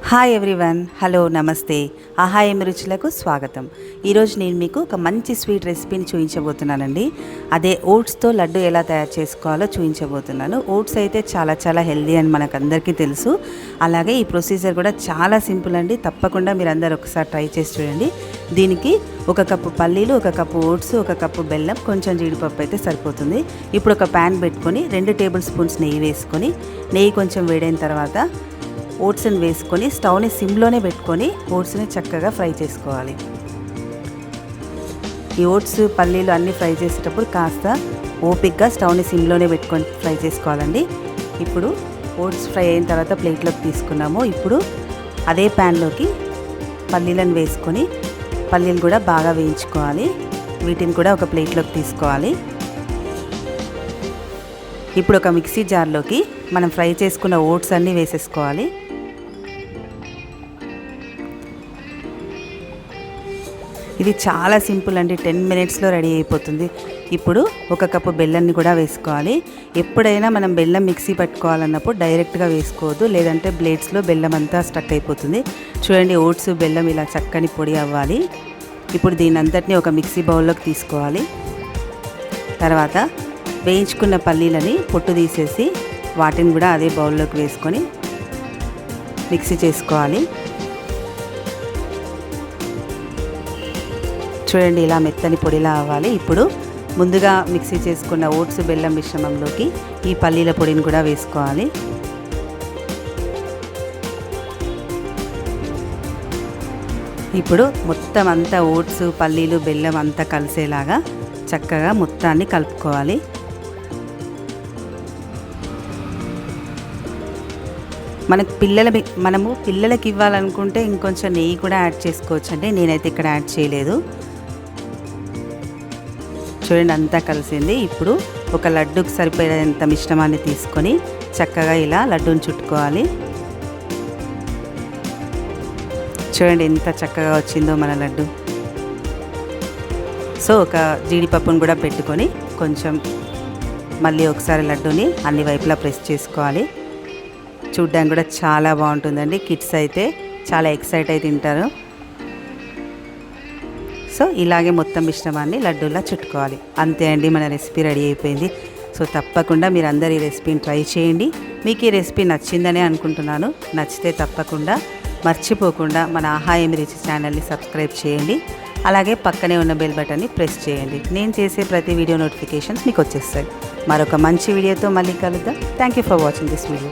Hi everyone, hello, నమస్తే. ఆహా ఏమి రుచులకు స్వాగతం. ఈరోజు నేను మీకు ఒక మంచి స్వీట్ రెసిపీని చూపించబోతున్నానండి. అదే ఓట్స్తో లడ్డు ఎలా తయారు చేసుకోవాలో చూపించబోతున్నాను. ఓట్స్ అయితే చాలా హెల్దీ అని మనకందరికీ తెలుసు. అలాగే ఈ ప్రొసీజర్ కూడా చాలా సింపుల్ అండి. తప్పకుండా మీరు అందరు ఒకసారి ట్రై చేసి చూడండి. దీనికి 1 కప్పు పల్లీలు, 1 కప్పు ఓట్స్, 1 కప్పు బెల్లం, కొంచెం జీడిపప్పు అయితే సరిపోతుంది. ఇప్పుడు ఒక ప్యాన్ పెట్టుకొని 2 టేబుల్ స్పూన్స్ నెయ్యి వేసుకొని, నెయ్యి కొంచెం వేడైన తర్వాత ఓట్స్ని వేసుకొని స్టవ్ని సిమ్లోనే పెట్టుకొని ఓట్స్ని చక్కగా ఫ్రై చేసుకోవాలి. ఈ ఓట్స్ పల్లీలు అన్నీ ఫ్రై చేసేటప్పుడు కాస్త ఓపిక్గా స్టవ్ని సిమ్లోనే పెట్టుకొని ఫ్రై చేసుకోవాలండి. ఇప్పుడు ఓట్స్ ఫ్రై అయిన తర్వాత ప్లేట్లోకి తీసుకున్నాము. ఇప్పుడు అదే ప్యాన్లోకి పల్లీలను వేసుకొని పల్లీలు కూడా బాగా వేయించుకోవాలి. వీటిని కూడా ఒక ప్లేట్లోకి తీసుకోవాలి. ఇప్పుడు ఒక మిక్సీ జార్లోకి మనం ఫ్రై చేసుకున్న ఓట్స్ అన్నీ వేసేసుకోవాలి. ఇది చాలా సింపుల్ అండి, 10 మినిట్స్లో రెడీ అయిపోతుంది. ఇప్పుడు 1 కప్పు బెల్లాన్ని కూడా వేసుకోవాలి. ఎప్పుడైనా మనం బెల్లం మిక్సీ పట్టుకోవాలన్నప్పుడు డైరెక్ట్గా వేసుకోవద్దు, లేదంటే బ్లేడ్స్లో బెల్లం అంతా స్టక్ అయిపోతుంది. చూడండి, ఓట్స్ బెల్లం ఇలా చక్కని పొడి అవ్వాలి. ఇప్పుడు దీని అంతటినీ ఒక మిక్సీ బౌల్లోకి తీసుకోవాలి. తర్వాత వేయించుకున్న పల్లీలని పొట్టు తీసేసి వాటిని కూడా అదే బౌల్లోకి వేసుకొని మిక్సీ చేసుకోవాలి. చూడండి, ఇలా మెత్తని పొడిలా అవ్వాలి. ఇప్పుడు ముందుగా మిక్సీ చేసుకున్న ఓట్స్ బెల్లం మిశ్రమంలోకి ఈ పల్లీల పొడిని కూడా వేసుకోవాలి. ఇప్పుడు మొత్తం అంతా ఓట్స్ పల్లీలు బెల్లం అంతా కలిసేలాగా చక్కగా మొత్తాన్ని కలుపుకోవాలి. మనము పిల్లలకి ఇవ్వాలనుకుంటే ఇంకొంచెం నెయ్యి కూడా యాడ్ చేసుకోవచ్చు అండి. నేనైతే ఇక్కడ యాడ్ చేయలేదు. చూడండి, అంతా కలిసింది. ఇప్పుడు ఒక లడ్డూకి సరిపోయేంత మిశ్రమాన్ని తీసుకొని చక్కగా ఇలా లడ్డూని చుట్టుకోవాలి. చూడండి ఎంత చక్కగా వచ్చిందో మన లడ్డు. సో ఒక జీడిపప్పును కూడా పెట్టుకొని కొంచెం మళ్ళీ ఒకసారి లడ్డూని అన్ని వైపులా ప్రెస్ చేసుకోవాలి. చూడ్డానికి కూడా చాలా బాగుంటుందండి. కిడ్స్ అయితే చాలా ఎక్సైట్ అయి తింటారు. సో ఇలాగే మొత్తం మిశ్రమాన్ని లడ్డూలా చుట్టుకోవాలి. అంతే అండి, మన రెసిపీ రెడీ అయిపోయింది. సో తప్పకుండా మీరు అందరు ఈ రెసిపీని ట్రై చేయండి. మీకు ఈ రెసిపీ నచ్చిందనే అనుకుంటున్నాను. నచ్చితే తప్పకుండా మర్చిపోకుండా మన ఆహా ఏమి రుచి ఛానల్ని సబ్స్క్రైబ్ చేయండి. అలాగే పక్కనే ఉన్న బెల్ బటన్ని ప్రెస్ చేయండి. నేను చేసే ప్రతి వీడియో నోటిఫికేషన్స్ మీకు వచ్చేస్తాయి. మరొక మంచి వీడియోతో మళ్ళీ కలుద్దాం. Thank you for watching this video.